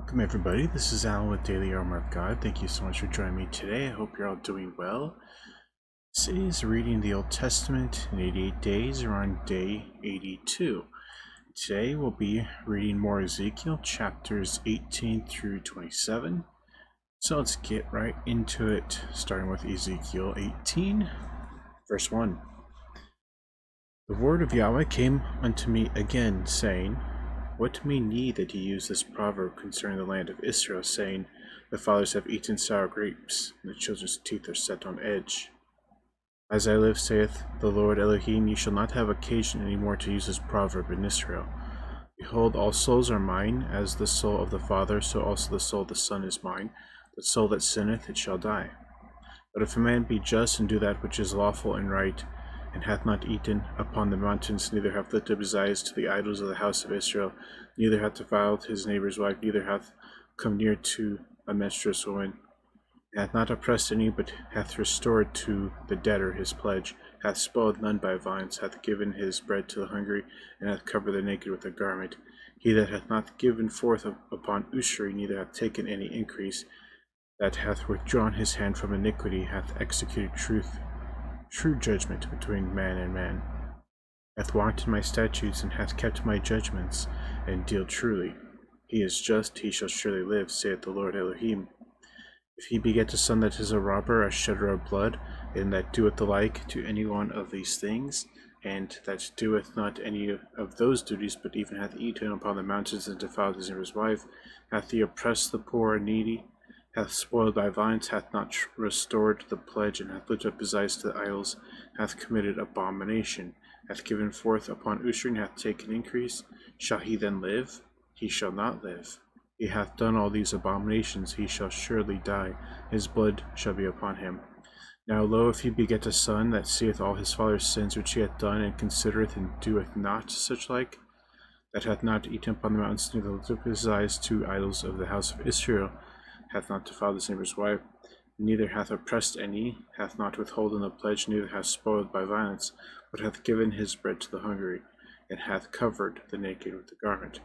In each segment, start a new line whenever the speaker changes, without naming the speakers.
Welcome everybody, this is Alan with Daily Armour of God. Thank you so much for joining me today. I hope you're all doing well. Today is reading the Old Testament in 88 days. We're on day 82. Today we'll be reading more Ezekiel chapters 18 through 27. So let's get right into it, starting with Ezekiel 18, verse 1. The word of Yahweh came unto me again, saying, What mean ye that ye use this proverb concerning the land of Israel, saying, The fathers have eaten sour grapes, and the children's teeth are set on edge? As I live, saith the Lord Elohim, ye shall not have occasion any more to use this proverb in Israel. Behold, all souls are mine, as the soul of the Father, so also the soul of the Son is mine. The soul that sinneth, it shall die. But if a man be just and do that which is lawful and right, and hath not eaten upon the mountains, neither hath lifted up his eyes to the idols of the house of Israel, neither hath defiled his neighbor's wife, neither hath come near to a menstruous woman, hath not oppressed any, but hath restored to the debtor his pledge, hath spoiled none by violence, hath given his bread to the hungry, and hath covered the naked with a garment. He that hath not given forth upon usury, neither hath taken any increase, that hath withdrawn his hand from iniquity, hath executed true judgment between man and man, hath walked in my statutes, and hath kept my judgments, and dealt truly. He is just, he shall surely live, saith the Lord Elohim. If he beget a son that is a robber, a shedder of blood, and that doeth the like to any one of these things, and that doeth not any of those duties, but even hath eaten upon the mountains, and defiled his neighbor's wife, hath he oppressed the poor and needy, hath spoiled by violence, hath not restored the pledge, and hath lifted up his eyes to the idols, hath committed abomination, hath given forth upon usury, and hath taken increase, shall he then live? He shall not live. He hath done all these abominations, he shall surely die, his blood shall be upon him. Now lo, if he beget a son that seeth all his father's sins which he hath done, and considereth and doeth not such like, that hath not eaten upon the mountains, neither lifted up his eyes to idols of the house of Israel, hath not defiled his neighbor's wife, neither hath oppressed any, hath not withholden the pledge, neither hath spoiled by violence, but hath given his bread to the hungry, and hath covered the naked with the garment,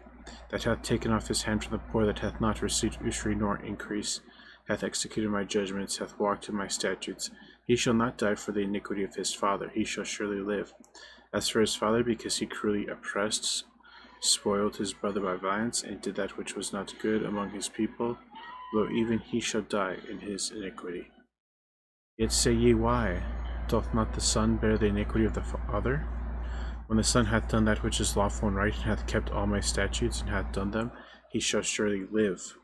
that hath taken off his hand from the poor, that hath not received usury nor increase, hath executed my judgments, hath walked in my statutes, he shall not die for the iniquity of his father, he shall surely live. As for his father, because he cruelly oppressed, spoiled his brother by violence, and did that which was not good among his people, lo, even he shall die in his iniquity. Yet say ye, why? Doth not the Son bear the iniquity of the Father? When the Son hath done that which is lawful and right, and hath kept all my statutes, and hath done them, he shall surely live.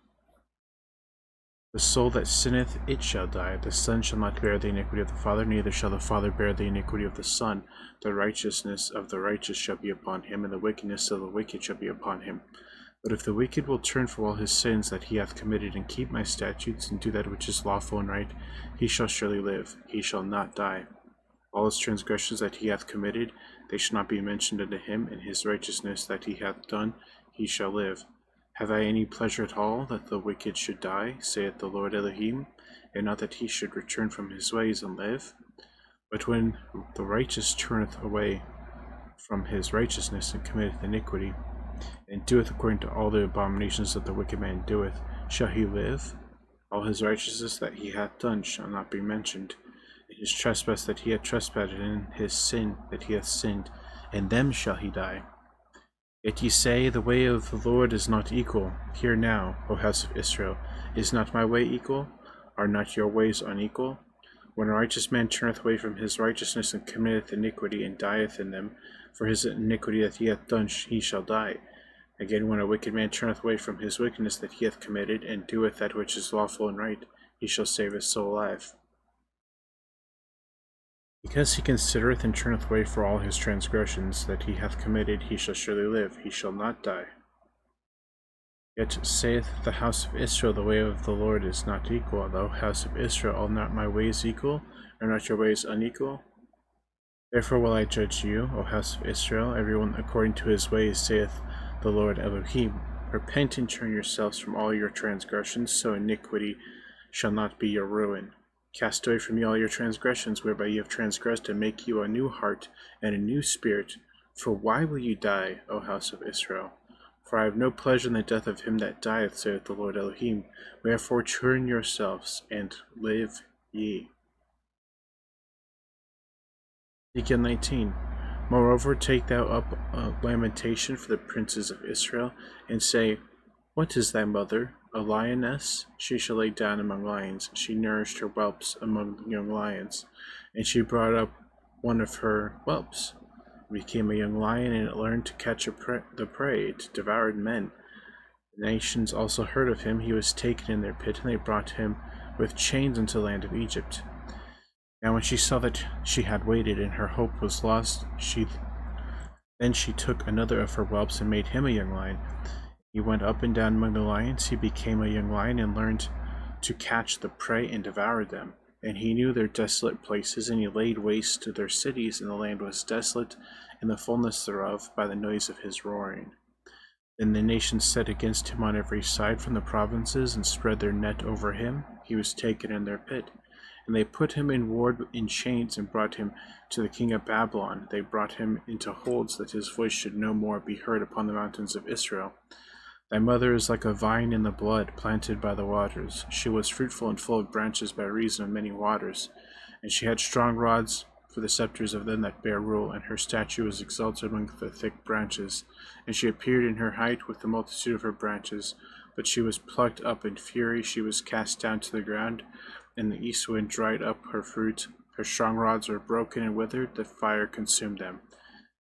The soul that sinneth, it shall die. The Son shall not bear the iniquity of the Father, neither shall the Father bear the iniquity of the Son. The righteousness of the righteous shall be upon him, and the wickedness of the wicked shall be upon him. But if the wicked will turn from all his sins that he hath committed, and keep my statutes, and do that which is lawful and right, he shall surely live, he shall not die. All his transgressions that he hath committed, they shall not be mentioned unto him, and his righteousness that he hath done, he shall live. Have I any pleasure at all that the wicked should die, saith the Lord Elohim, and not that he should return from his ways and live? But when the righteous turneth away from his righteousness, and committeth iniquity, and doeth according to all the abominations that the wicked man doeth, shall he live? All his righteousness that he hath done shall not be mentioned, and his trespass that he hath trespassed, and his sin that he hath sinned, and them shall he die. Yet ye say, the way of the Lord is not equal. Hear now, O house of Israel, is not my way equal? Are not your ways unequal? When a righteous man turneth away from his righteousness, and committeth iniquity, and dieth in them, for his iniquity that he hath done he shall die. Again, when a wicked man turneth away from his wickedness that he hath committed, and doeth that which is lawful and right, he shall save his soul alive. Because he considereth and turneth away for all his transgressions that he hath committed, he shall surely live, he shall not die. Yet saith the house of Israel, the way of the Lord is not equal. O house of Israel, are not my ways equal? Are not your ways unequal? Therefore will I judge you, O house of Israel, every one according to his ways, saith the Lord Elohim. Repent and turn yourselves from all your transgressions, so iniquity shall not be your ruin. Cast away from you all your transgressions, whereby ye have transgressed, and make you a new heart and a new spirit. For why will you die, O house of Israel? For I have no pleasure in the death of him that dieth, saith the Lord Elohim. Wherefore turn yourselves, and live ye. Ezekiel 19. Moreover, take thou up a lamentation for the princes of Israel, and say, What is thy mother? A lioness? She shall lay down among lions. She nourished her whelps among young lions, and she brought up one of her whelps. It became a young lion, and it learned to catch the prey. It devoured men. The nations also heard of him. He was taken in their pit, and they brought him with chains into the land of Egypt. Now when she saw that she had waited, and her hope was lost, she took another of her whelps and made him a young lion. He went up and down among the lions. He became a young lion and learned to catch the prey and devoured them. And he knew their desolate places, and he laid waste to their cities, and the land was desolate, and the fullness thereof, by the noise of his roaring. Then the nations set against him on every side from the provinces, and spread their net over him. He was taken in their pit. And they put him in ward in chains, and brought him to the king of Babylon. They brought him into holds, that his voice should no more be heard upon the mountains of Israel. Thy mother is like a vine in the blood, planted by the waters. She was fruitful and full of branches by reason of many waters. And she had strong rods for the scepters of them that bear rule, and her statue was exalted among the thick branches. And she appeared in her height with the multitude of her branches. But she was plucked up in fury, she was cast down to the ground, and the east wind dried up her fruit. Her strong rods were broken and withered, the fire consumed them.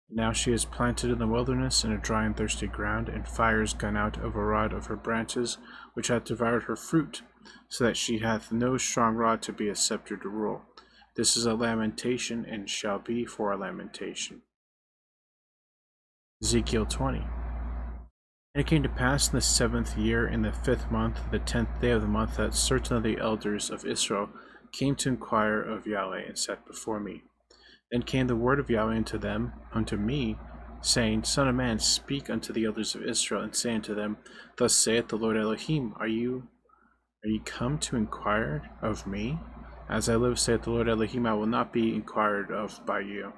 Now she is planted in the wilderness, in a dry and thirsty ground, and fire is gone out of a rod of her branches, which hath devoured her fruit, so that she hath no strong rod to be a scepter to rule. This is a lamentation, and shall be for a lamentation. Ezekiel 20. And it came to pass in the 7th year, in the 5th month, the 10th day of the month, that certain of the elders of Israel came to inquire of Yahweh, and sat before me. Then came the word of Yahweh unto me, saying, Son of man, speak unto the elders of Israel, and say unto them, Thus saith the Lord Elohim, Are ye come to inquire of me? As I live, saith the Lord Elohim, I will not be inquired of by you.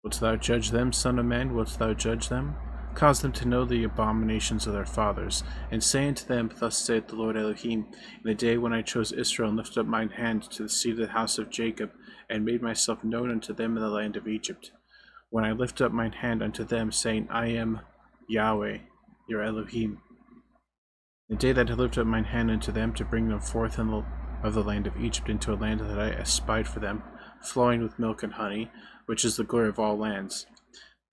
Wilt thou judge them, son of man? Wilt thou judge them? Cause them to know the abominations of their fathers, and say unto them, Thus saith the Lord Elohim, In the day when I chose Israel, and lifted up mine hand to the seed of the house of Jacob, and made myself known unto them in the land of Egypt, when I lift up mine hand unto them, saying, I am Yahweh, your Elohim. The day that I lifted up mine hand unto them to bring them forth of the land of Egypt into a land that I espied for them, flowing with milk and honey, which is the glory of all lands.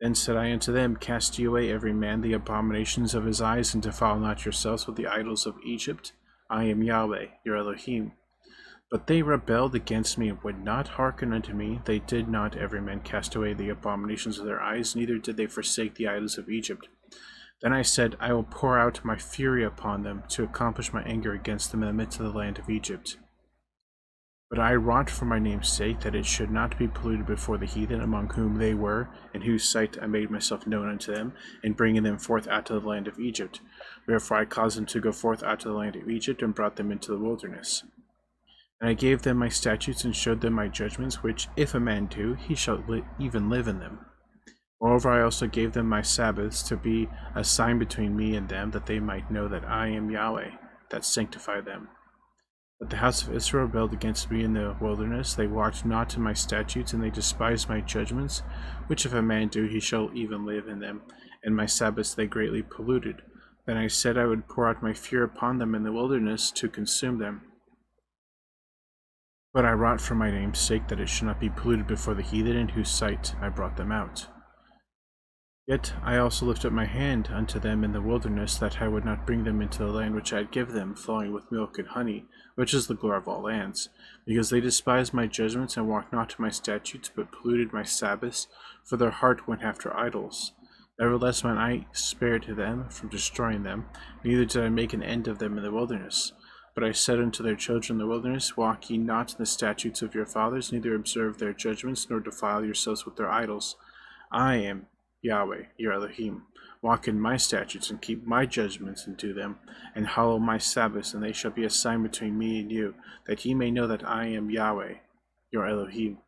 Then said I unto them, Cast ye away every man the abominations of his eyes, and defile not yourselves with the idols of Egypt. I am Yahweh, your Elohim. But they rebelled against me, and would not hearken unto me. They did not every man cast away the abominations of their eyes, neither did they forsake the idols of Egypt. Then I said, I will pour out my fury upon them, to accomplish my anger against them in the midst of the land of Egypt. But I wrought for my name's sake, that it should not be polluted before the heathen, among whom they were, in whose sight I made myself known unto them, in bringing them forth out of the land of Egypt. Wherefore I caused them to go forth out of the land of Egypt, and brought them into the wilderness. And I gave them my statutes, and showed them my judgments, which, if a man do, he shall even live in them. Moreover, I also gave them my Sabbaths, to be a sign between me and them, that they might know that I am Yahweh, that sanctify them. But the house of Israel rebelled against me in the wilderness. They walked not in my statutes, and they despised my judgments, which if a man do, he shall even live in them. And my Sabbaths they greatly polluted. Then I said I would pour out my fury upon them in the wilderness, to consume them. But I wrought for my name's sake, that it should not be polluted before the heathen, in whose sight I brought them out. Yet I also lifted up my hand unto them in the wilderness, that I would not bring them into the land which I had given them, flowing with milk and honey, which is the glory of all lands, because they despised my judgments, and walked not in my statutes, but polluted my Sabbaths, for their heart went after idols. Nevertheless mine eye spared to them from destroying them, neither did I make an end of them in the wilderness. But I said unto their children in the wilderness, Walk ye not in the statutes of your fathers, neither observe their judgments, nor defile yourselves with their idols. I am Yahweh, your Elohim. Walk in my statutes, and keep my judgments, and do them, and hallow my Sabbaths, and they shall be a sign between me and you, that ye may know that I am Yahweh, your Elohim.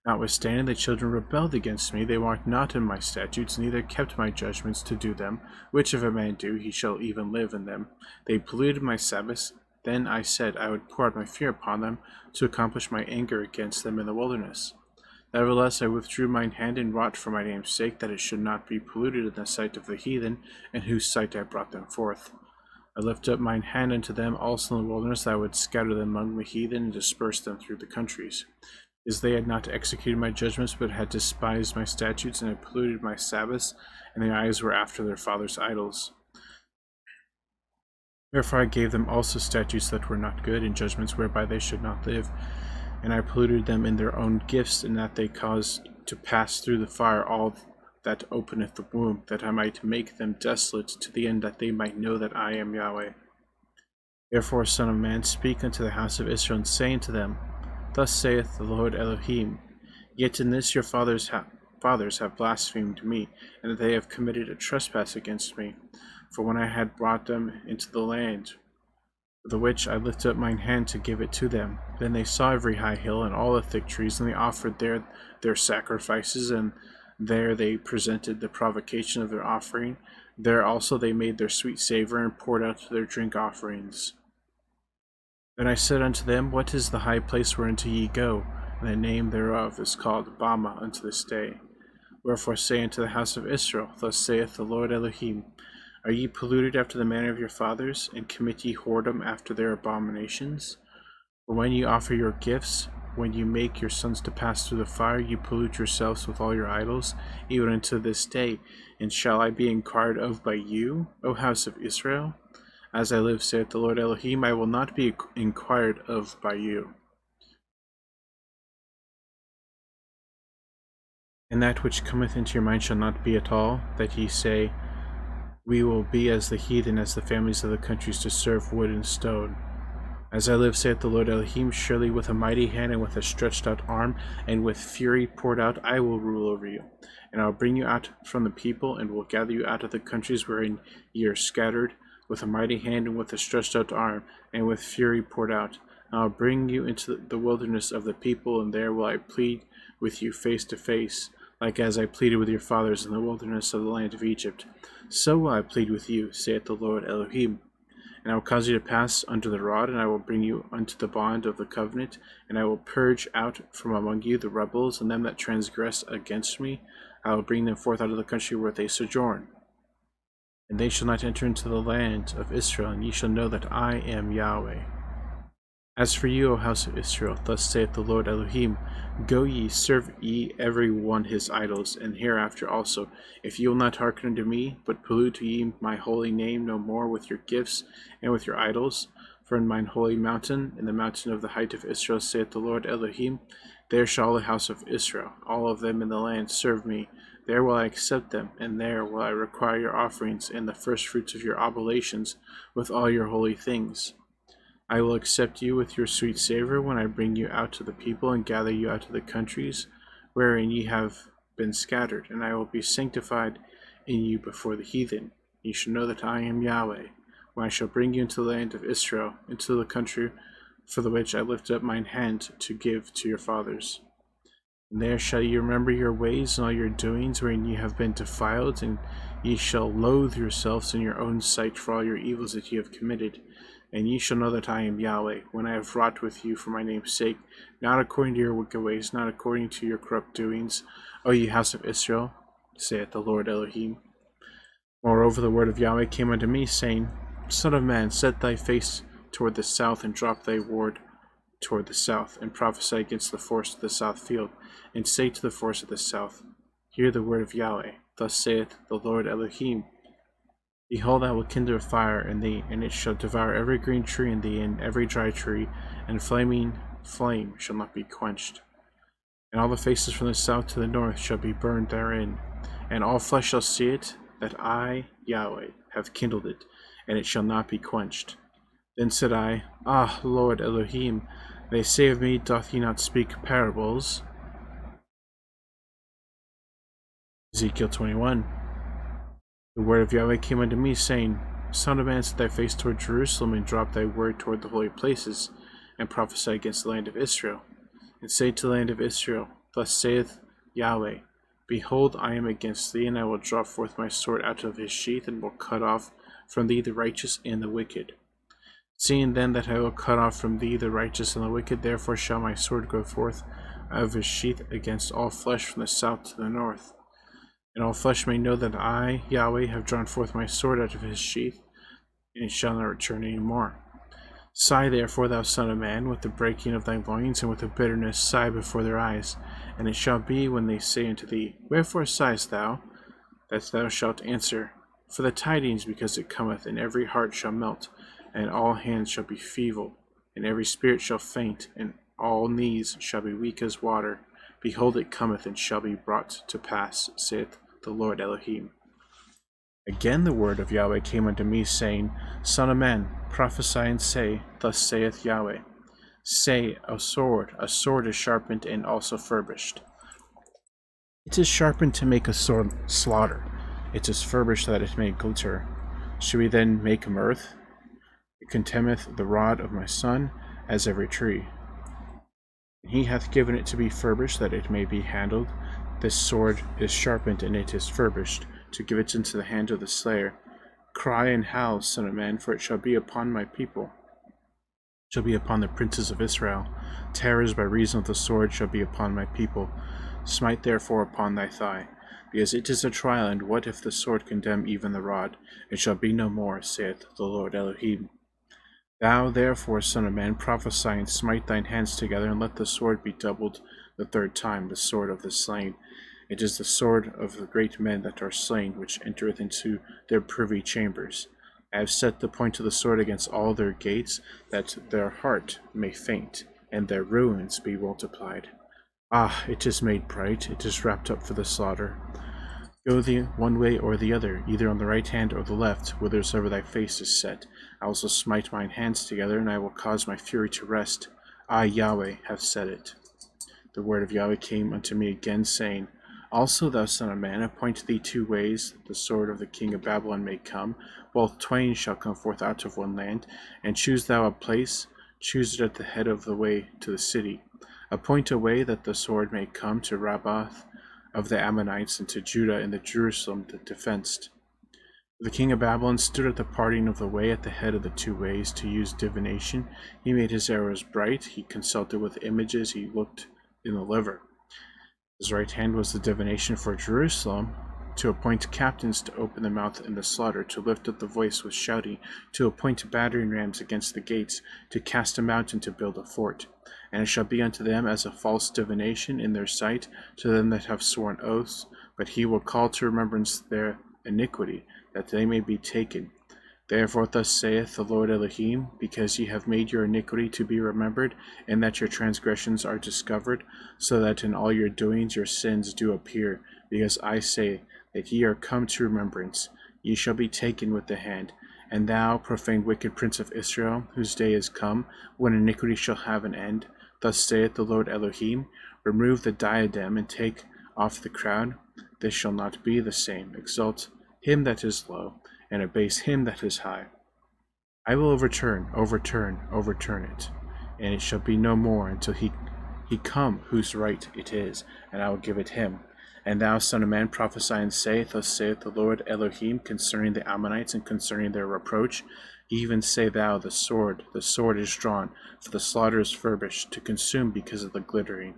Notwithstanding, the children rebelled against me. They walked not in my statutes, neither kept my judgments to do them. Which if a man do, he shall even live in them. They polluted my Sabbaths. Then I said I would pour out my fear upon them, to accomplish my anger against them in the wilderness. Nevertheless, I withdrew mine hand and wrought for my name's sake, that it should not be polluted in the sight of the heathen, in whose sight I brought them forth. I lifted up mine hand unto them also in the wilderness, that I would scatter them among the heathen, and disperse them through the countries. As they had not executed my judgments, but had despised my statutes, and had polluted my Sabbaths, and their eyes were after their fathers' idols. Therefore I gave them also statutes that were not good, and judgments whereby they should not live. And I polluted them in their own gifts, in that they caused to pass through the fire all that openeth the womb, that I might make them desolate, to the end that they might know that I am Yahweh. Therefore, Son of man, speak unto the house of Israel, and say unto them, Thus saith the Lord Elohim, Yet in this your fathers have blasphemed me, and they have committed a trespass against me. For when I had brought them into the land, for the which I lifted up mine hand to give it to them, then they saw every high hill and all the thick trees, and they offered there their sacrifices, and there they presented the provocation of their offering. There also they made their sweet savor, and poured out their drink offerings. Then I said unto them, What is the high place whereunto ye go? And the name thereof is called Bama unto this day. Wherefore say unto the house of Israel, Thus saith the Lord Elohim, Are ye polluted after the manner of your fathers, and commit ye whoredom after their abominations? For when ye offer your gifts, when you make your sons to pass through the fire, you pollute yourselves with all your idols, even unto this day. And shall I be inquired of by you, O house of Israel? As I live, saith the Lord Elohim, I will not be inquired of by you. And that which cometh into your mind shall not be at all, that ye say, We will be as the heathen, as the families of the countries, to serve wood and stone. As I live, saith the Lord Elohim, surely with a mighty hand and with a stretched out arm, and with fury poured out, I will rule over you. And I will bring you out from the people, and will gather you out of the countries wherein ye are scattered, with a mighty hand and with a stretched out arm, and with fury poured out. And I will bring you into the wilderness of the people, and there will I plead with you face to face, like as I pleaded with your fathers in the wilderness of the land of Egypt. So will I plead with you, saith the Lord Elohim. And I will cause you to pass under the rod, and I will bring you unto the bond of the covenant, and I will purge out from among you the rebels, and them that transgress against me. I will bring them forth out of the country where they sojourn. And they shall not enter into the land of Israel, and ye shall know that I am Yahweh. As for you, O house of Israel, thus saith the Lord Elohim, Go ye, serve ye every one his idols, and hereafter also, if ye will not hearken unto me, but pollute ye my holy name no more with your gifts and with your idols. For in mine holy mountain, in the mountain of the height of Israel, saith the Lord Elohim, there shall all the house of Israel, all of them in the land, serve me. There will I accept them, and there will I require your offerings and the first fruits of your oblations with all your holy things. I will accept you with your sweet savor when I bring you out to the people and gather you out of the countries wherein ye have been scattered, and I will be sanctified in you before the heathen. Ye shall know that I am Yahweh, when I shall bring you into the land of Israel, into the country for the which I lift up mine hand to give to your fathers. And there shall ye remember your ways and all your doings wherein ye have been defiled, and ye shall loathe yourselves in your own sight for all your evils that ye have committed. And ye shall know that I am Yahweh, when I have wrought with you for my name's sake, not according to your wicked ways, not according to your corrupt doings, O ye house of Israel, saith the Lord Elohim. Moreover, the word of Yahweh came unto me, saying, Son of man, set thy face toward the south, and drop thy word toward the south, and prophesy against the forest of the south field, and say to the forest of the south, Hear the word of Yahweh. Thus saith the Lord Elohim, Behold, I will kindle a fire in thee, and it shall devour every green tree in thee, and every dry tree, and flaming flame shall not be quenched. And all the faces from the south to the north shall be burned therein, and all flesh shall see it, that I, Yahweh, have kindled it, and it shall not be quenched. Then said I, Ah, Lord Elohim, they say of me, Doth he not speak parables? Ezekiel 21. The word of Yahweh came unto me, saying, Son of man, set thy face toward Jerusalem, and drop thy word toward the holy places, and prophesy against the land of Israel. And say to the land of Israel, Thus saith Yahweh, Behold, I am against thee, and I will draw forth my sword out of his sheath, and will cut off from thee the righteous and the wicked. Seeing then that I will cut off from thee the righteous and the wicked, therefore shall my sword go forth out of his sheath against all flesh from the south to the north. And all flesh may know that I, Yahweh, have drawn forth my sword out of his sheath, and it shall not return any more. Sigh therefore, thou son of man, with the breaking of thy loins, and with a bitterness sigh before their eyes. And it shall be, when they say unto thee, Wherefore sighest thou? That thou shalt answer, For the tidings, because it cometh, and every heart shall melt, and all hands shall be feeble, and every spirit shall faint, and all knees shall be weak as water. Behold, it cometh, and shall be brought to pass, saith the Lord Elohim. Again the word of Yahweh came unto me, saying, Son of man, prophesy and say, Thus saith Yahweh, Say, a sword is sharpened and also furbished. It is sharpened to make a sword slaughter. It is furbished that it may glitter. Should we then make mirth? It contemneth the rod of my son, as every tree. And he hath given it to be furbished, that it may be handled. This sword is sharpened, and it is furbished, to give it into the hand of the slayer. Cry and howl, son of man, for it shall be upon my people. It shall be upon the princes of Israel. Terrors by reason of the sword shall be upon my people. Smite therefore upon thy thigh, because it is a trial, and what if the sword condemn even the rod? It shall be no more, saith the Lord Elohim. Thou therefore, son of man, prophesy and smite thine hands together, and let the sword be doubled the third time, the sword of the slain. It is the sword of the great men that are slain, which entereth into their privy chambers. I have set the point of the sword against all their gates, that their heart may faint, and their ruins be multiplied. Ah, it is made bright, it is wrapped up for the slaughter. Go the one way or the other, either on the right hand or the left, whithersoever thy face is set. I will also smite mine hands together, and I will cause my fury to rest. I, Yahweh, have said it. The word of Yahweh came unto me again, saying, Also, thou son of man, appoint thee 2 ways, that the sword of the king of Babylon may come. Both twain shall come forth out of one land. And choose thou a place, choose it at the head of the way to the city. Appoint a way that the sword may come to Rabbah of the Ammonites, and to Judah and the Jerusalem that defenced. The king of Babylon stood at the parting of the way at the head of the 2 ways to use divination. He made his arrows bright, he consulted with images, he looked in the liver. His right hand was the divination for Jerusalem, to appoint captains to open the mouth in the slaughter, to lift up the voice with shouting, to appoint battering rams against the gates, to cast a mountain, to build a fort. And it shall be unto them as a false divination in their sight, to them that have sworn oaths, but he will call to remembrance their iniquity, that they may be taken. Therefore thus saith the Lord Elohim, because ye have made your iniquity to be remembered, and that your transgressions are discovered, so that in all your doings your sins do appear, because I say that ye are come to remembrance, ye shall be taken with the hand. And thou, profane wicked prince of Israel, whose day is come, when iniquity shall have an end, thus saith the Lord Elohim, remove the diadem, and take off the crown. This shall not be the same. Exalt him that is low, and abase him that is high. I will overturn it, and it shall be no more until he come whose right it is, and I will give it him. And thou, son of man, prophesy and say, Thus saith the Lord Elohim, concerning the Ammonites, and concerning their reproach. Even say thou, the sword is drawn, for the slaughter is furbished, to consume because of the glittering.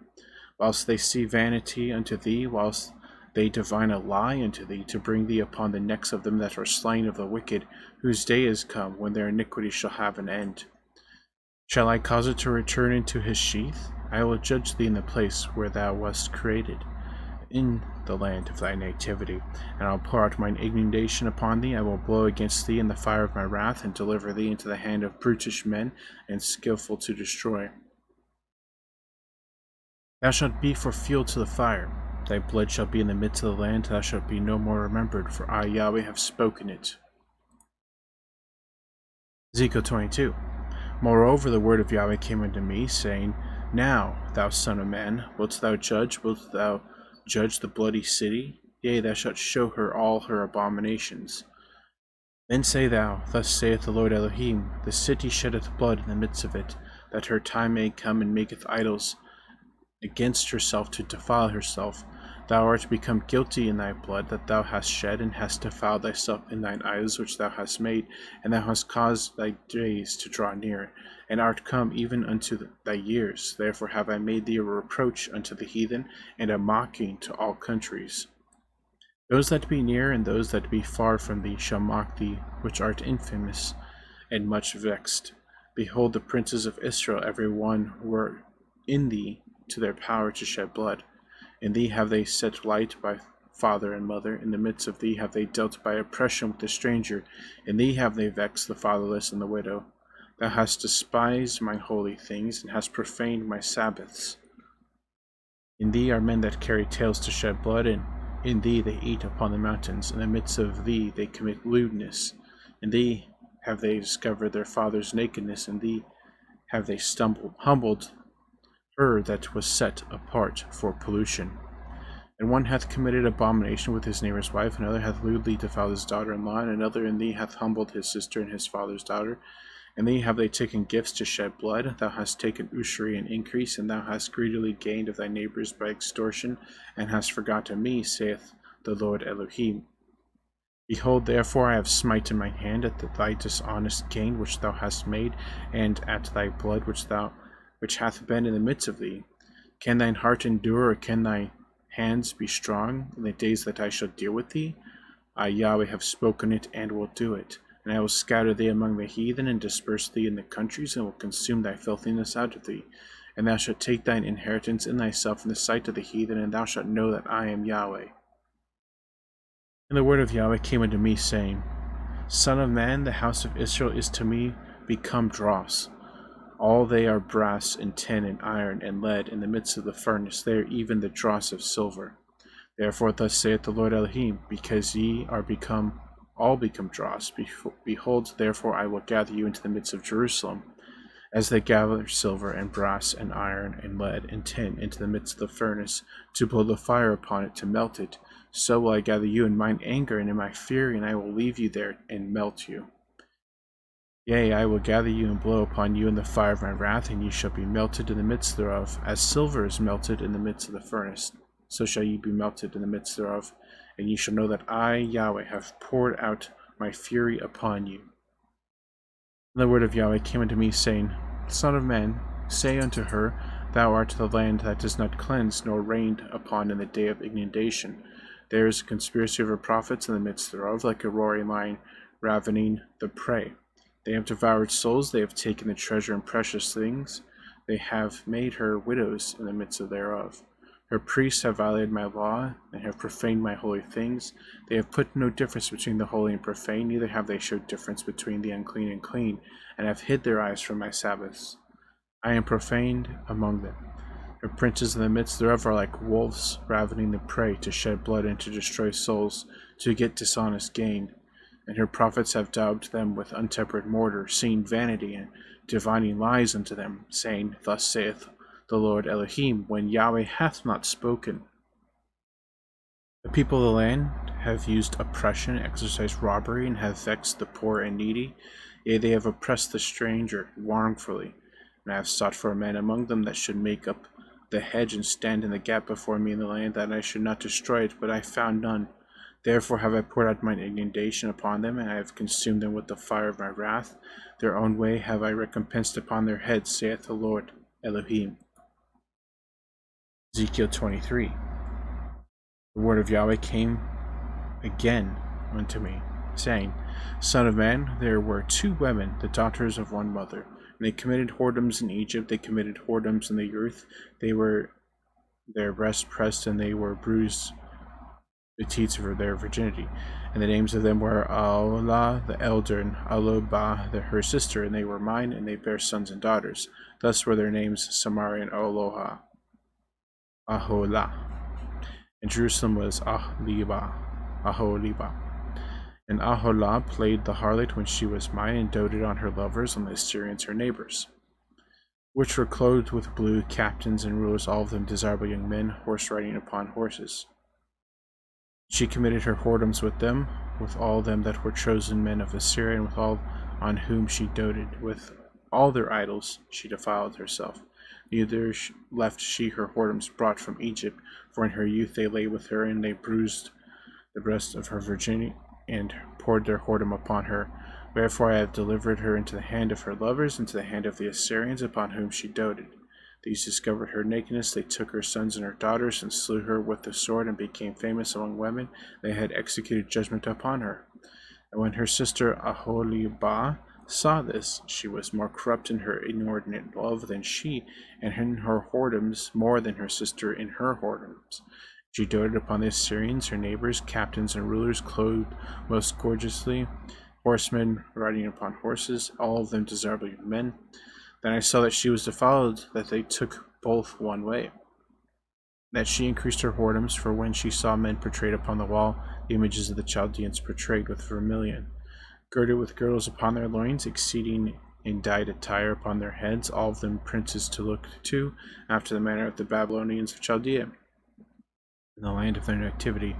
Whilst they see vanity unto thee, whilst they divine a lie unto thee, to bring thee upon the necks of them that are slain of the wicked, whose day is come, when their iniquity shall have an end. Shall I cause it to return into his sheath? I will judge thee in the place where thou wast created, in the land of thy nativity, and I will pour out mine indignation upon thee. I will blow against thee in the fire of my wrath, and deliver thee into the hand of brutish men, and skillful to destroy. Thou shalt be for fuel to the fire. Thy blood shall be in the midst of the land. Thou shalt be no more remembered, for I, Yahweh, have spoken it. Ezekiel 22. Moreover, the word of Yahweh came unto me, saying, Now, thou son of man, wilt thou judge? Wilt thou judge the bloody city? Yea, thou shalt show her all her abominations. Then say thou, Thus saith the Lord Elohim, The city sheddeth blood in the midst of it, that her time may come, and maketh idols against herself to defile herself. Thou art become guilty in thy blood that thou hast shed, and hast defiled thyself in thine idols which thou hast made, and thou hast caused thy days to draw near, and art come even unto thy years. Therefore have I made thee a reproach unto the heathen, and a mocking to all countries. Those that be near and those that be far from thee shall mock thee, which art infamous and much vexed. Behold, the princes of Israel, every one, were in thee to their power to shed blood. In thee have they set light by father and mother. In the midst of thee have they dealt by oppression with the stranger. In thee have they vexed the fatherless and the widow. Thou hast despised my holy things, and hast profaned my Sabbaths. In thee are men that carry tales to shed blood, and in thee they eat upon the mountains. In the midst of thee they commit lewdness. In thee have they discovered their father's nakedness. In thee have they humbled her that was set apart for pollution. And one hath committed abomination with his neighbor's wife, another hath lewdly defiled his daughter-in-law, and another in thee hath humbled his sister and his father's daughter. In thee have they taken gifts to shed blood. Thou hast taken usury and increase, and thou hast greedily gained of thy neighbors by extortion, and hast forgotten me, saith the Lord Elohim. Behold, therefore, I have smitten mine hand at thy dishonest gain which thou hast made, and at thy blood which hath been in the midst of thee. Can thine heart endure, or can thy hands be strong in the days that I shall deal with thee? I, Yahweh, have spoken it, and will do it. And I will scatter thee among the heathen, and disperse thee in the countries, and will consume thy filthiness out of thee. And thou shalt take thine inheritance in thyself in the sight of the heathen, and thou shalt know that I am Yahweh. And the word of Yahweh came unto me, saying, Son of man, the house of Israel is to me become dross. All they are brass and tin and iron and lead in the midst of the furnace. They are even the dross of silver. Therefore thus saith the Lord Elohim, because ye are all become dross, behold, therefore I will gather you into the midst of Jerusalem, as they gather silver and brass and iron and lead and tin into the midst of the furnace, to blow the fire upon it, to melt it. So will I gather you in mine anger and in my fury, and I will leave you there and melt you. Yea, I will gather you and blow upon you in the fire of my wrath, and ye shall be melted in the midst thereof. As silver is melted in the midst of the furnace, so shall ye be melted in the midst thereof. And ye shall know that I, Yahweh, have poured out my fury upon you. And the word of Yahweh came unto me, saying, Son of man, say unto her, Thou art the land that is not cleansed nor rained upon in the day of inundation. There is a conspiracy of her prophets in the midst thereof, like a roaring lion ravening the prey. They have devoured souls, they have taken the treasure and precious things. They have made her widows in the midst thereof. Her priests have violated my law, and have profaned my holy things. They have put no difference between the holy and profane, neither have they showed difference between the unclean and clean, and have hid their eyes from my Sabbaths. I am profaned among them. Her princes in the midst thereof are like wolves ravening the prey, to shed blood and to destroy souls, to get dishonest gain. And her prophets have daubed them with untempered mortar, seeing vanity, and divining lies unto them, saying, Thus saith the Lord Elohim, when Yahweh hath not spoken. The people of the land have used oppression, exercised robbery, and have vexed the poor and needy. Yea, they have oppressed the stranger wrongfully. And I have sought for a man among them that should make up the hedge and stand in the gap before me in the land, that I should not destroy it, but I found none. Therefore have I poured out mine indignation upon them, and I have consumed them with the fire of my wrath. Their own way have I recompensed upon their heads, saith the Lord Elohim. Ezekiel 23. The word of Yahweh came again unto me, saying, Son of man, there were 2 women, the daughters of one mother, and they committed whoredoms in Egypt. They committed whoredoms in the earth. They were their breasts pressed, and they were bruised the teats of their virginity. And the names of them were Aholah the elder, and Alobah her sister, and they were mine, and they bare sons and daughters. Thus were their names Samaria and Aholah. And Jerusalem was Aholibah. And Aholah played the harlot when she was mine, and doted on her lovers, on the Assyrians her neighbors, which were clothed with blue, captains and rulers, all of them desirable young men, horse riding upon horses. She committed her whoredoms with them, with all them that were chosen men of Assyria, and with all on whom she doted. With all their idols she defiled herself. neither left she her whoredoms brought from Egypt, for in her youth they lay with her, and they bruised the breast of her virginity, and poured their whoredom upon her. Wherefore I have delivered her into the hand of her lovers, into the hand of the Assyrians, upon whom she doted. These discovered her nakedness, they took her sons and her daughters, and slew her with the sword, and became famous among women. They had executed judgment upon her. And when her sister Aholibah saw this, she was more corrupt in her inordinate love than she, and in her whoredoms more than her sister in her whoredoms. She doted upon the Assyrians, her neighbors, captains, and rulers, clothed most gorgeously, horsemen riding upon horses, all of them desirable men. Then I saw that she was defiled, that they took both one way. That she increased her whoredoms, for when she saw men portrayed upon the wall, the images of the Chaldeans portrayed with vermilion, girded with girdles upon their loins, exceeding in dyed attire upon their heads, all of them princes to look to, after the manner of the Babylonians of Chaldea, in the land of their nativity.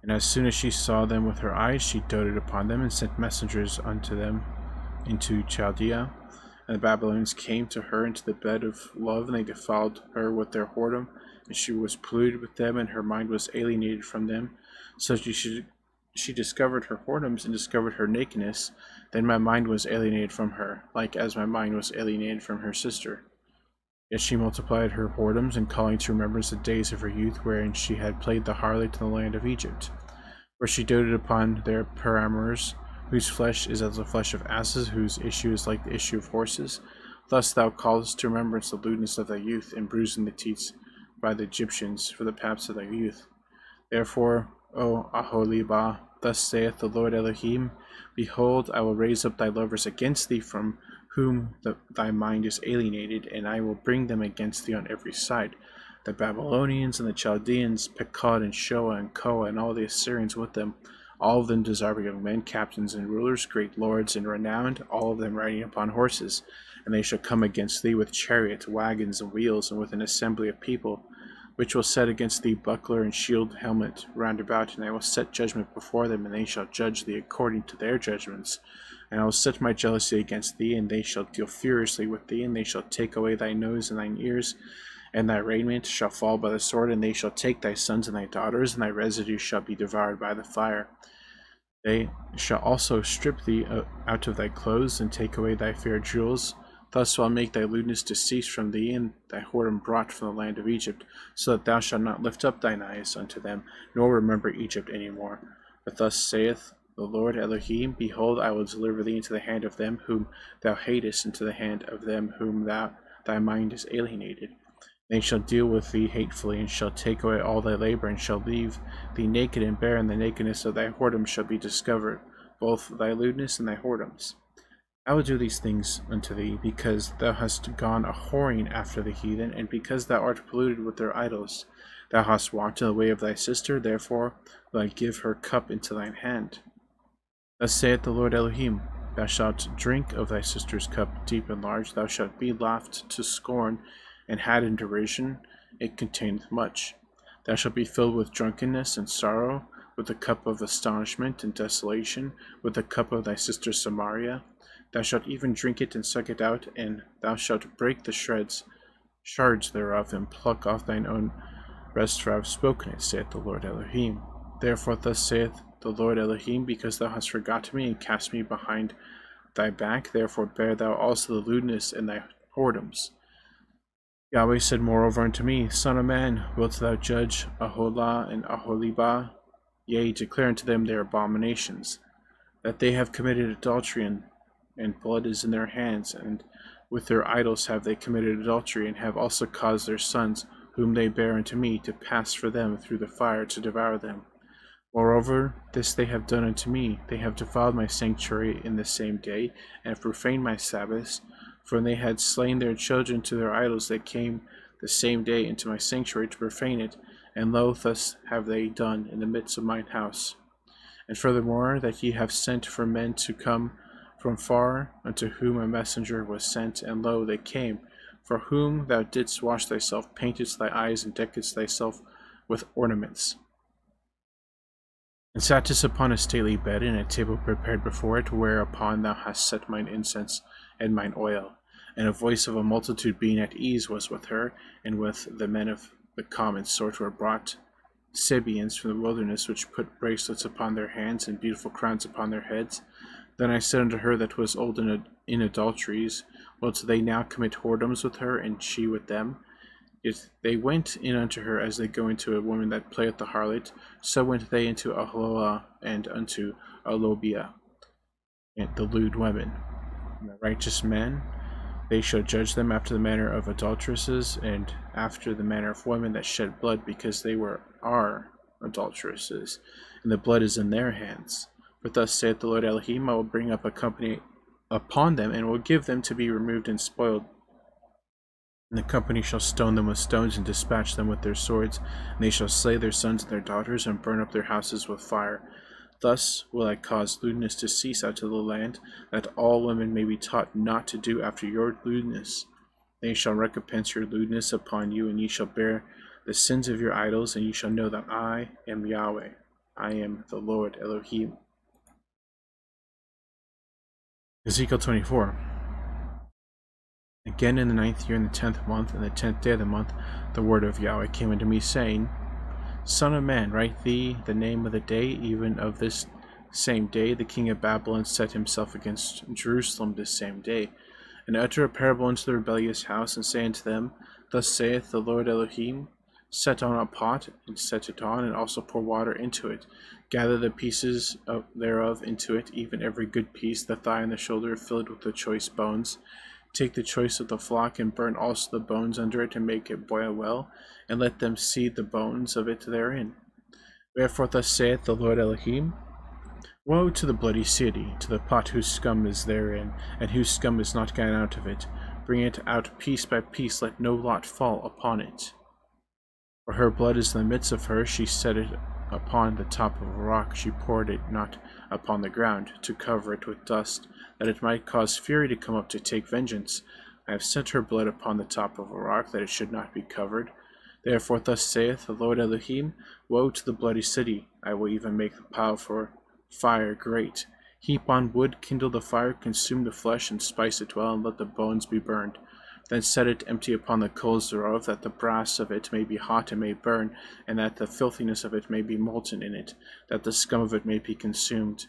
And as soon as she saw them with her eyes, she doted upon them, and sent messengers unto them into Chaldea. And the Babylonians came to her into the bed of love, and they defiled her with their whoredom, and she was polluted with them, and her mind was alienated from them. So she discovered her whoredoms, and discovered her nakedness. Then my mind was alienated from her, like as my mind was alienated from her sister. Yet she multiplied her whoredoms, and calling to remembrance the days of her youth, wherein she had played the harlot in the land of Egypt. Where she doted upon their paramours, whose flesh is as the flesh of asses, whose issue is like the issue of horses. Thus thou callest to remembrance the lewdness of thy youth, and bruising the teats by the Egyptians for the paps of thy youth. Therefore, O Aholibah, thus saith the Lord Elohim, behold, I will raise up thy lovers against thee, from whom thy mind is alienated, and I will bring them against thee on every side. The Babylonians and the Chaldeans, Pekod and Shoa and Koa, and all the Assyrians with them, all of them desirable young men, captains and rulers, great lords and renowned, all of them riding upon horses. And they shall come against thee with chariots, wagons, and wheels, and with an assembly of people, which will set against thee buckler and shield, helmet, round about, and I will set judgment before them, and they shall judge thee according to their judgments. And I will set my jealousy against thee, and they shall deal furiously with thee, and they shall take away thy nose and thine ears, and thy raiment shall fall by the sword, and they shall take thy sons and thy daughters, and thy residue shall be devoured by the fire. They shall also strip thee out of thy clothes, and take away thy fair jewels. Thus will I make thy lewdness to cease from thee, and thy whoredom brought from the land of Egypt, so that thou shalt not lift up thine eyes unto them, nor remember Egypt any more. But thus saith the Lord Elohim, behold, I will deliver thee into the hand of them whom thou hatest, into the hand of them whom thy mind is alienated. They shall deal with thee hatefully, and shall take away all thy labor, and shall leave thee naked and bare, and the nakedness of thy whoredom shall be discovered, both thy lewdness and thy whoredoms. I will do these things unto thee, because thou hast gone a whoring after the heathen, and because thou art polluted with their idols. Thou hast walked in the way of thy sister, therefore will I give her cup into thine hand. Thus saith the Lord Elohim, thou shalt drink of thy sister's cup deep and large, thou shalt be laughed to scorn, and had in derision, it containeth much. Thou shalt be filled with drunkenness and sorrow, with the cup of astonishment and desolation, with the cup of thy sister Samaria. Thou shalt even drink it and suck it out, and thou shalt break the shards thereof, and pluck off thine own breast, for I have spoken it, saith the Lord Elohim. Therefore thus saith the Lord Elohim, because thou hast forgotten me, and cast me behind thy back, therefore bear thou also the lewdness and thy whoredoms. Yahweh said moreover unto me, Son of man, wilt thou judge Aholah and Aholibah? Yea, declare unto them their abominations, that they have committed adultery, and blood is in their hands, and with their idols have they committed adultery, and have also caused their sons, whom they bear unto me, to pass for them through the fire to devour them. Moreover, this they have done unto me, they have defiled my sanctuary in the same day, and have profaned my Sabbaths. For when they had slain their children to their idols, they came the same day into my sanctuary to profane it, and lo, thus have they done in the midst of mine house. And furthermore, that ye have sent for men to come from far, unto whom a messenger was sent, and lo, they came, for whom thou didst wash thyself, paintedst thy eyes, and deckedst thyself with ornaments, and sattest upon a stately bed, and a table prepared before it, whereupon thou hast set mine incense and mine oil. and a voice of a multitude being at ease was with her, and with the men of the common sort were brought Sabeans from the wilderness, which put bracelets upon their hands and beautiful crowns upon their heads. Then I said unto her that was old in adulteries, Wilt they now commit whoredoms with her, and she with them? Yet they went in unto her as they go into a woman that playeth the harlot, so went they into Aholah and unto Alobia, and the lewd women. And the righteous men, they shall judge them after the manner of adulteresses, and after the manner of women that shed blood, because they are adulteresses, and the blood is in their hands. For thus saith the Lord Elohim, I will bring up a company upon them, and will give them to be removed and spoiled. And the company shall stone them with stones, and dispatch them with their swords, and they shall slay their sons and their daughters, and burn up their houses with fire. Thus will I cause lewdness to cease out of the land, that all women may be taught not to do after your lewdness. They shall recompense your lewdness upon you, and ye shall bear the sins of your idols, and ye shall know that I am Yahweh. I am the Lord Elohim. Ezekiel 24. Again in the 9th year, in the 10th month, in the 10th day of the month, the word of Yahweh came unto me, saying, Son of man, write thee the name of the day, even of this same day the king of Babylon set himself against Jerusalem this same day, and utter a parable unto the rebellious house, and say unto them, Thus saith the Lord Elohim, Set on a pot, and set it on, and also pour water into it. Gather the pieces thereof into it, even every good piece, the thigh and the shoulder, filled with the choice bones. Take the choice of the flock, and burn also the bones under it, and make it boil well, and let them see the bones of it therein. Wherefore thus saith the Lord Elohim, Woe to the bloody city, to the pot whose scum is therein, and whose scum is not gone out of it. Bring it out piece by piece, let no lot fall upon it. For her blood is in the midst of her, she set it upon the top of a rock, she poured it not upon the ground, to cover it with dust, that it might cause fury to come up to take vengeance. I have sent her blood upon the top of a rock, that it should not be covered. Therefore thus saith the Lord Elohim, Woe to the bloody city! I will even make the pile for fire great. Heap on wood, kindle the fire, consume the flesh, and spice it well, and let the bones be burned. Then set it empty upon the coals thereof, that the brass of it may be hot and may burn, and that the filthiness of it may be molten in it, that the scum of it may be consumed.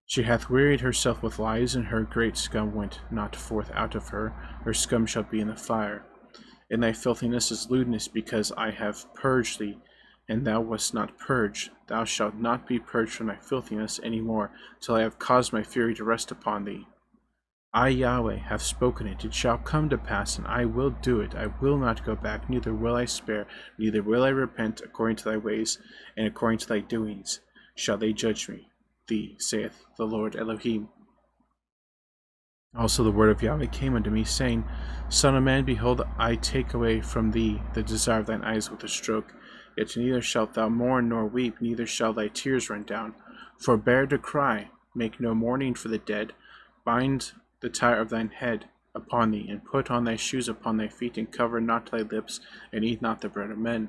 She hath wearied herself with lies, and her great scum went not forth out of her. Her scum shall be in the fire. And thy filthiness is lewdness, because I have purged thee, and thou wast not purged. Thou shalt not be purged from thy filthiness any more, till I have caused my fury to rest upon thee. I, Yahweh, have spoken it. It shall come to pass, and I will do it. I will not go back, neither will I spare, neither will I repent. According to thy ways and according to thy doings shall they judge me. Thee, saith the Lord Elohim. Also the word of Yahweh came unto me, saying, Son of man, behold, I take away from thee the desire of thine eyes with a stroke. Yet neither shalt thou mourn nor weep, neither shall thy tears run down. Forbear to cry, make no mourning for the dead. Bind the tire of thine head upon thee, and put on thy shoes upon thy feet, and cover not thy lips, and eat not the bread of men.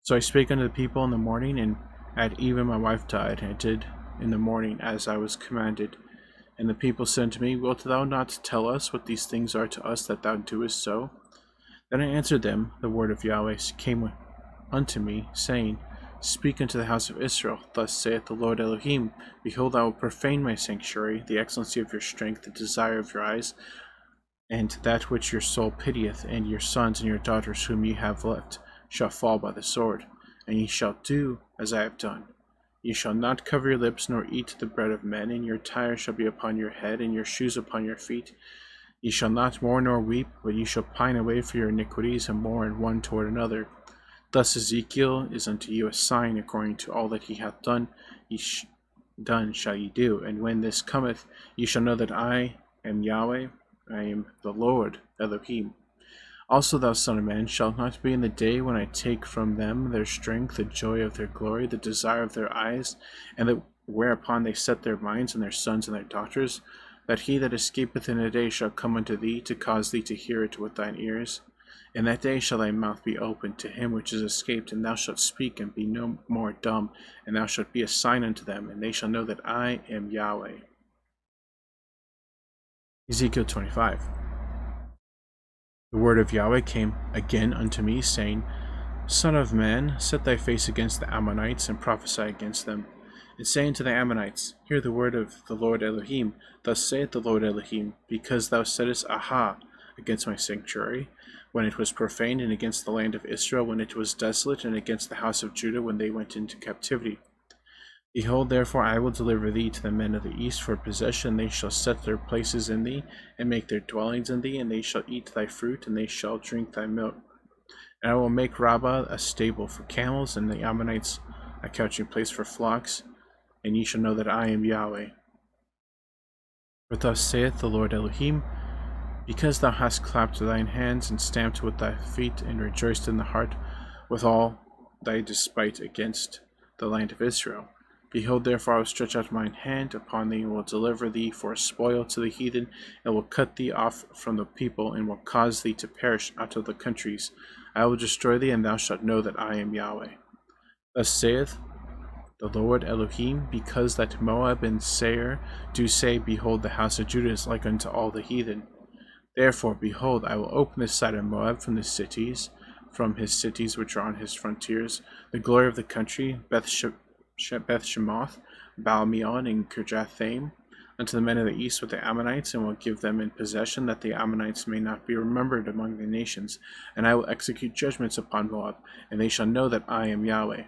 So I spake unto the people in the morning, and at even my wife died, and I did in the morning as I was commanded. And the people said unto me, Wilt thou not tell us what these things are to us, that thou doest so? Then I answered them, the word of Yahweh came unto me, saying, Speak unto the house of Israel, Thus saith the Lord Elohim, Behold, I will profane my sanctuary, the excellency of your strength, the desire of your eyes, and that which your soul pitieth, and your sons and your daughters whom ye have left shall fall by the sword. And ye shall do as I have done. Ye shall not cover your lips, nor eat the bread of men, and your tire shall be upon your head, and your shoes upon your feet. Ye shall not mourn nor weep, but ye shall pine away for your iniquities, and mourn one toward another. Thus Ezekiel is unto you a sign, according to all that he hath done, done shall ye do. And when this cometh, ye shall know that I am Yahweh, I am the Lord Elohim. Also thou, son of man, shalt not be in the day when I take from them their strength, the joy of their glory, the desire of their eyes, and that whereupon they set their minds, and their sons and their daughters, that he that escapeth in a day shall come unto thee, to cause thee to hear it with thine ears. In that day shall thy mouth be opened to him which is escaped, and thou shalt speak, and be no more dumb, and thou shalt be a sign unto them, and they shall know that I am Yahweh. Ezekiel 25. The word of Yahweh came again unto me, saying, Son of man, set thy face against the Ammonites, and prophesy against them, and say unto the Ammonites, Hear the word of the Lord Elohim. Thus saith the Lord Elohim, because thou saidst, Aha, against my sanctuary, when it was profaned, and against the land of Israel, when it was desolate, and against the house of Judah, when they went into captivity. Behold, therefore, I will deliver thee to the men of the east for possession. They shall set their places in thee, and make their dwellings in thee, and they shall eat thy fruit, and they shall drink thy milk. And I will make Rabbah a stable for camels, and the Ammonites a couching place for flocks, and ye shall know that I am Yahweh. For thus saith the Lord Elohim, because thou hast clapped thine hands, and stamped with thy feet, and rejoiced in the heart with all thy despite against the land of Israel. Behold, therefore, I will stretch out mine hand upon thee, and will deliver thee for a spoil to the heathen, and will cut thee off from the people, and will cause thee to perish out of the countries. I will destroy thee, and thou shalt know that I am Yahweh. Thus saith the Lord Elohim, because that Moab and Seir do say, Behold, the house of Judah is like unto all the heathen. Therefore, behold, I will open the side of Moab from his cities which are on his frontiers, the glory of the country, Beth Shemoth, Baal-meon, and Kirjathaim, unto the men of the east with the Ammonites, and will give them in possession, that the Ammonites may not be remembered among the nations. And I will execute judgments upon Moab, and they shall know that I am Yahweh.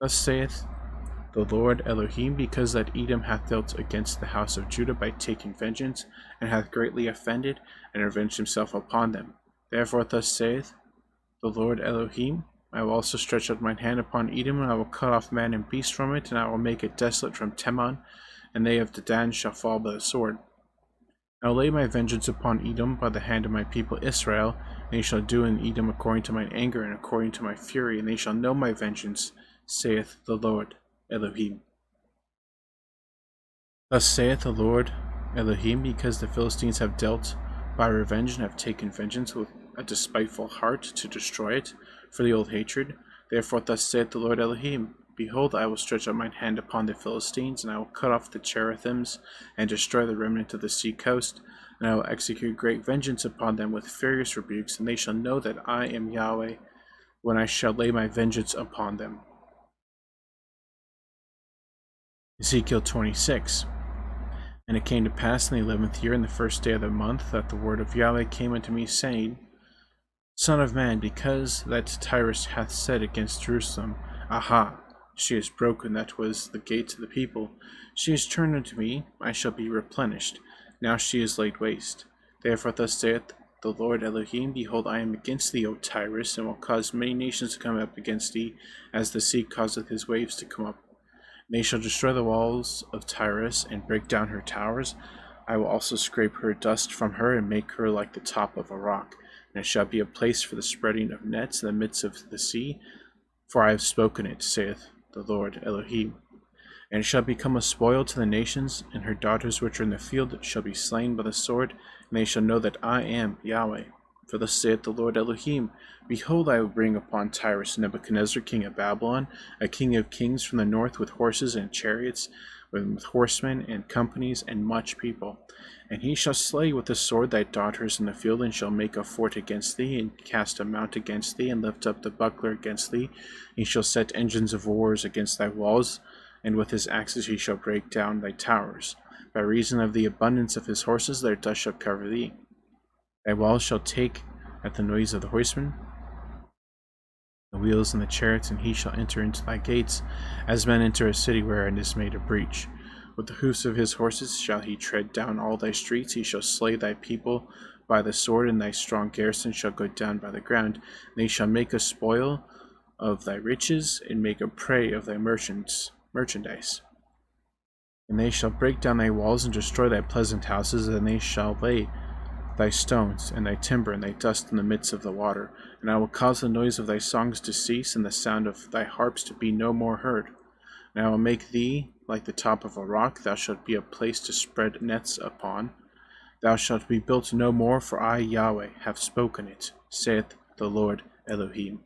Thus saith the Lord Elohim, because that Edom hath dealt against the house of Judah by taking vengeance, and hath greatly offended, and revenged himself upon them. Therefore thus saith the Lord Elohim, I will also stretch out mine hand upon Edom, and I will cut off man and beast from it, and I will make it desolate from Teman, and they of Dedan shall fall by the sword. I will lay my vengeance upon Edom by the hand of my people Israel, and they shall do in Edom according to mine anger and according to my fury, and they shall know my vengeance, saith the Lord Elohim. Thus saith the Lord Elohim, because the Philistines have dealt by revenge, and have taken vengeance with a despiteful heart to destroy it, for the old hatred. Therefore thus saith the Lord Elohim, Behold, I will stretch out mine hand upon the Philistines, and I will cut off the cherethims, and destroy the remnant of the sea coast, and I will execute great vengeance upon them with furious rebukes, and they shall know that I am Yahweh, when I shall lay my vengeance upon them. Ezekiel 26. And it came to pass in the 11th year, in the first day of the month, that the word of Yahweh came unto me, saying, Son of man, because that Tyrus hath said against Jerusalem, Aha, she is broken, that was the gate to the people. She is turned unto me, I shall be replenished. Now she is laid waste. Therefore thus saith the Lord Elohim, Behold, I am against thee, O Tyrus, and will cause many nations to come up against thee, as the sea causeth his waves to come up. They shall destroy the walls of Tyrus, and break down her towers. I will also scrape her dust from her, and make her like the top of a rock. And it shall be a place for the spreading of nets in the midst of the sea. For I have spoken it, saith the Lord Elohim. And it shall become a spoil to the nations, and her daughters which are in the field shall be slain by the sword, and they shall know that I am Yahweh. For thus saith the Lord Elohim, Behold, I will bring upon Tyrus Nebuchadnezzar king of Babylon, a king of kings from the north, with horses and chariots, with horsemen and companies and much people. And he shall slay with the sword thy daughters in the field, and shall make a fort against thee, and cast a mount against thee, and lift up the buckler against thee. He shall set engines of wars against thy walls, and with his axes he shall break down thy towers. By reason of the abundance of his horses their dust shall cover thee. Thy walls shall take at the noise of the horsemen, the wheels and the chariots, and he shall enter into thy gates, as men enter a city wherein is made a breach. With the hoofs of his horses shall he tread down all thy streets. He shall slay thy people by the sword, and thy strong garrison shall go down by the ground. And they shall make a spoil of thy riches, and make a prey of thy merchandise. And they shall break down thy walls, and destroy thy pleasant houses, and they shall lay thy stones, and thy timber, and thy dust in the midst of the water. And I will cause the noise of thy songs to cease, and the sound of thy harps to be no more heard. And I will make thee like the top of a rock. Thou shalt be a place to spread nets upon. Thou shalt be built no more, for I, Yahweh, have spoken it, saith the Lord Elohim.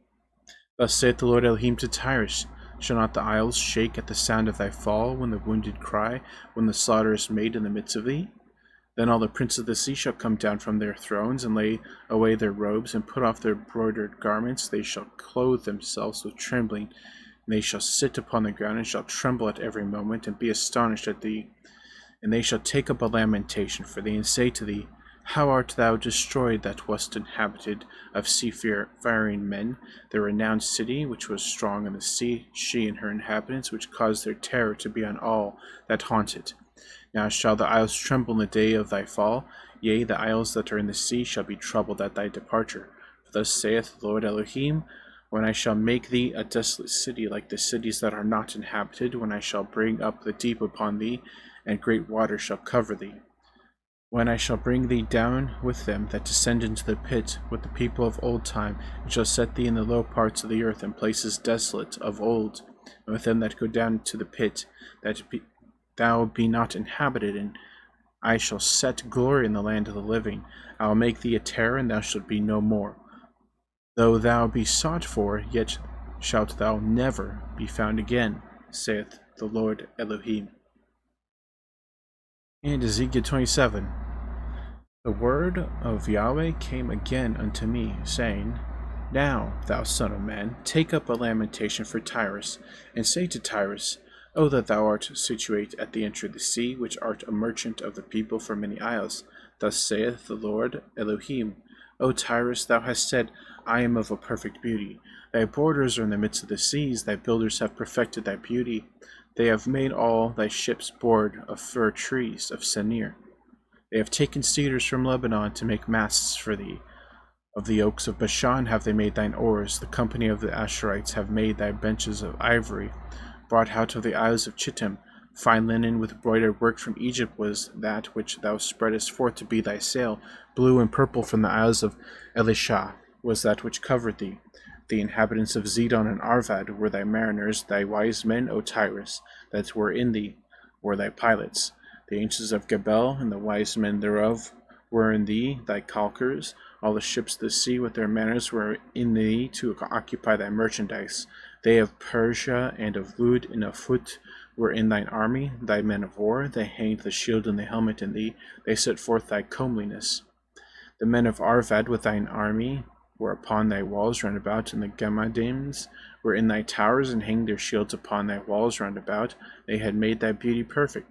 Thus saith the Lord Elohim to Tyrus, Shall not the isles shake at the sound of thy fall, when the wounded cry, when the slaughter is made in the midst of thee? Then all the princes of the sea shall come down from their thrones, and lay away their robes, and put off their broidered garments. They shall clothe themselves with trembling, and they shall sit upon the ground, and shall tremble at every moment, and be astonished at thee. And they shall take up a lamentation for thee, and say to thee, How art thou destroyed that wast inhabited of seafaring men, the renowned city, which was strong in the sea, she and her inhabitants, which caused their terror to be on all that haunt it. Now shall the isles tremble in the day of thy fall, yea, the isles that are in the sea shall be troubled at thy departure. For thus saith the Lord Elohim, when I shall make thee a desolate city, like the cities that are not inhabited, when I shall bring up the deep upon thee, and great waters shall cover thee. When I shall bring thee down with them that descend into the pit, with the people of old time, and shall set thee in the low parts of the earth, in places desolate of old, and with them that go down to the pit, that thou be not inhabited, and I shall set glory in the land of the living. I will make thee a terror, and thou shalt be no more. Though thou be sought for, yet shalt thou never be found again, saith the Lord Elohim. And Ezekiel 27. The word of Yahweh came again unto me, saying, Now, thou son of man, take up a lamentation for Tyrus, and say to Tyrus, O that thou art situate at the entry of the sea, which art a merchant of the people for many isles. Thus saith the Lord Elohim, O Tyrus, thou hast said, I am of a perfect beauty. Thy borders are in the midst of the seas, thy builders have perfected thy beauty. They have made all thy ships board of fir trees of Senir. They have taken cedars from Lebanon to make masts for thee. Of the oaks of Bashan have they made thine oars. The company of the Asherites have made thy benches of ivory. Brought out of the isles of Chittim, fine linen with broidered work from Egypt was that which thou spreadest forth to be thy sail. Blue and purple from the isles of Elisha was that which covered thee. The inhabitants of Zidon and Arvad were thy mariners. Thy wise men, O Tyrus, that were in thee, were thy pilots. The ancients of Gebel and the wise men thereof were in thee, thy calkers. All the ships of the sea with their manners were in thee to occupy thy merchandise. They of Persia and of Lud and of Phut were in thine army, thy men of war. They hanged the shield and the helmet in thee. They set forth thy comeliness. The men of Arvad with thine army were upon thy walls round about, and the Gemadims were in thy towers, and hanged their shields upon thy walls round about. They had made thy beauty perfect.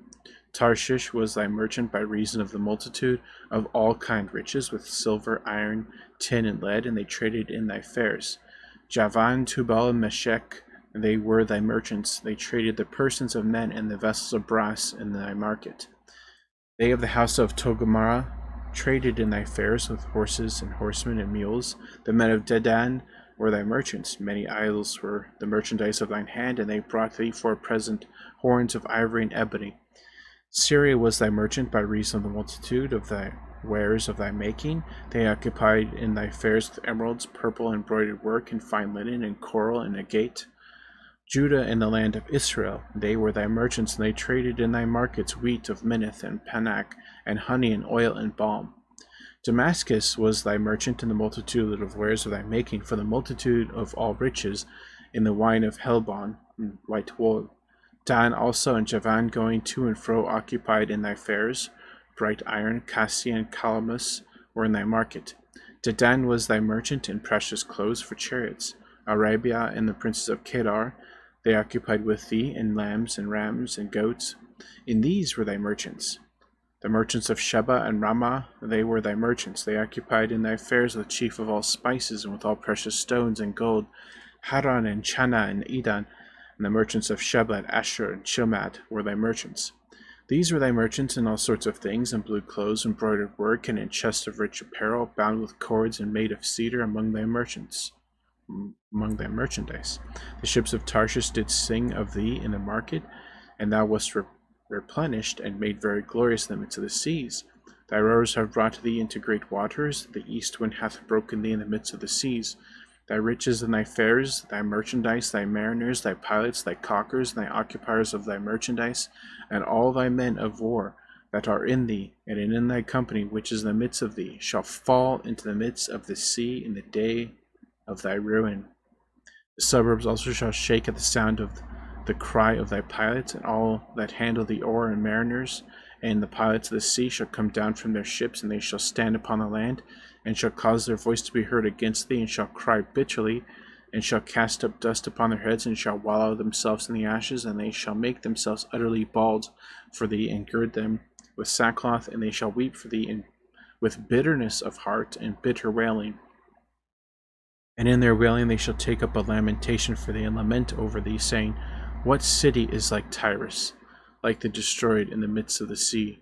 Tarshish was thy merchant by reason of the multitude of all kind riches, with silver, iron, tin, and lead, and they traded in thy fairs. Javan, Tubal, and Meshech, they were thy merchants. They traded the persons of men and the vessels of brass in thy market. They of the house of Togarmah traded in thy fairs with horses and horsemen and mules. The men of Dedan were thy merchants. Many idols were the merchandise of thine hand, and they brought thee for a present horns of ivory and ebony. Syria was thy merchant by reason of the multitude of thy wares of thy making. They occupied in thy fairs with emeralds, purple embroidered work, and fine linen, and coral, and agate. Judah and the land of Israel, they were thy merchants, and they traded in thy markets wheat of Minnith and Panak, and honey and oil and balm. Damascus was thy merchant in the multitude of wares of thy making, for the multitude of all riches, in the wine of Helbon, and white wool. Dan also and Javan going to and fro occupied in thy fairs. Bright iron, cassia, and calamus were in thy market. Dedan was thy merchant in precious clothes for chariots. Arabia and the princes of Kedar, they occupied with thee in lambs and rams and goats. In these were thy merchants. The merchants of Sheba and Ramah, they were thy merchants. They occupied in thy fairs with chief of all spices and with all precious stones and gold. Haran and Chana and Edan, and the merchants of Sheba and Asher and Chilmad were thy merchants. These were thy merchants in all sorts of things, in blue clothes, embroidered work, and in chests of rich apparel, bound with cords and made of cedar among thy merchants. Among thy merchandise. The ships of Tarshish did sing of thee in the market, and thou wast replenished and made very glorious in the midst of the seas. Thy rowers have brought thee into great waters. The east wind hath broken thee in the midst of the seas. Thy riches and thy fairs, thy merchandise, thy mariners, thy pilots, thy caulkers, and thy occupiers of thy merchandise, and all thy men of war that are in thee, and in thy company which is in the midst of thee, shall fall into the midst of the sea in the day of thy ruin. The suburbs also shall shake at the sound of the cry of thy pilots, and all that handle the oar, and mariners, and the pilots of the sea shall come down from their ships, and they shall stand upon the land, and shall cause their voice to be heard against thee, and shall cry bitterly, and shall cast up dust upon their heads, and shall wallow themselves in the ashes, and they shall make themselves utterly bald for thee, and gird them with sackcloth, and they shall weep for thee with bitterness of heart and bitter wailing. And in their wailing they shall take up a lamentation for thee, and lament over thee, saying, What city is like Tyrus, like the destroyed in the midst of the sea?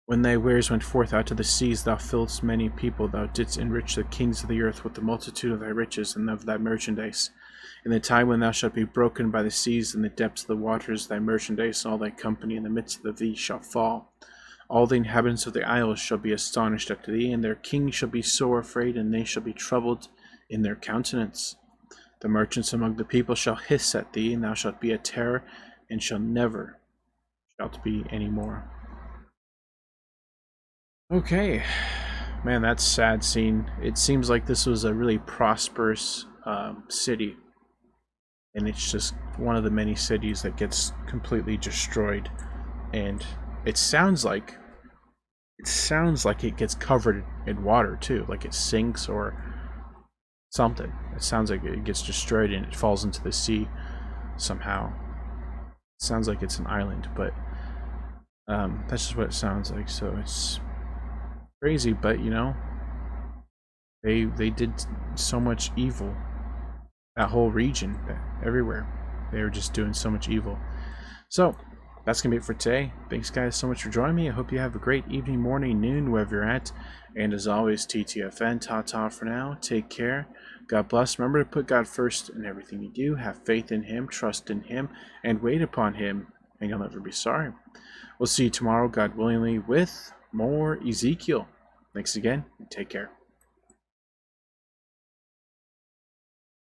When thy wares went forth out to the seas, thou filledst many people, thou didst enrich the kings of the earth with the multitude of thy riches and of thy merchandise. In the time when thou shalt be broken by the seas, in the depths of the waters, thy merchandise and all thy company in the midst of thee shall fall. All the inhabitants of the isles shall be astonished at thee, and their king shall be sore afraid, and they shall be troubled in their countenance. The merchants among the people shall hiss at thee, and thou shalt be a terror, and shall never shalt be any more. Okay, man, that's a sad scene. It seems like this was a really prosperous city, and it's just one of the many cities that gets completely destroyed. And it sounds like it gets covered in water too, like it sinks or something. It sounds like it gets destroyed and it falls into the sea somehow. It sounds like it's an island, but that's just what it sounds like. So it's crazy, but you know, they did so much evil. That whole region, everywhere, they were just doing so much evil. So that's gonna be it for today. Thanks guys so much for joining me. I hope you have a great evening, morning, noon, wherever you're at. And as always, TTFN, ta-ta for now. Take care. God bless. Remember to put God first in everything you do. Have faith in Him, trust in Him, and wait upon Him, and you'll never be sorry. We'll see you tomorrow, God willingly, with more Ezekiel. Thanks again, and take care.